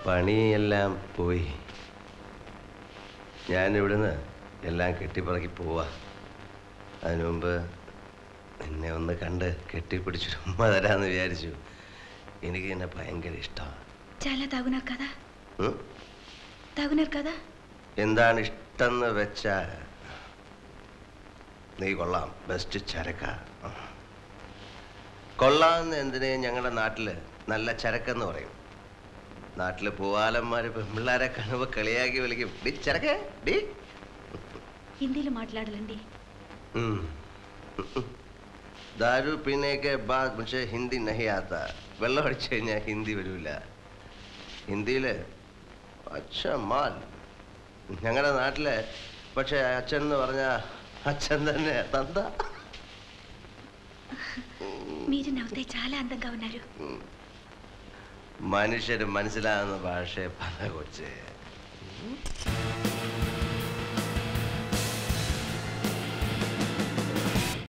പണിയെല്ലാം പോയി. ഞാനിവിടുന്ന് എല്ലാം കെട്ടിപ്പറക്കി പോവാ. അതിനു മുമ്പ് എന്നെ ഒന്ന് കണ്ട് കെട്ടിപ്പിടിച്ചൊരു ഉമ്മ തരാന്ന് വിചാരിച്ചു. എനിക്ക് എന്നെ ഭയങ്കര ഇഷ്ടമാണ്. എന്താണ് ഇഷ്ടംന്ന് വെച്ചാ നീ കൊള്ളാം, ബെസ്റ്റ് ചരക്ക. കൊള്ളാമെന്ന് എന്തിനെ ഞങ്ങളുടെ നാട്ടില് നല്ല ചരക്കെന്ന് പറയും. നാട്ടില് പൂവാലന്മാര് പെൺപിള്ളാരെ കാണുമ്പോ കളിയാക്കി വിളിക്കും, ഡി ചരക്ക ഡി. ഹിന്ദിയിൽ മാట్లాടലണ്ടി. दारू पीने के बाद मुझे हिंदी नहीं आता. വെള്ളം അടിച്ചു കഴിഞ്ഞാൽ ഹിന്ദി വരില്ല. ഹിന്ദിയിൽ അച്ഛ മാൽ ഞങ്ങളുടെ നാട്ടിലെ. പക്ഷെ അച്ഛൻ എന്ന് പറഞ്ഞാൽ അച്ഛൻ തന്നെ തന്ത. മനുഷ്യര് മനസ്സിലാകുന്ന ഭാഷയെ പല കൊച്ചേ.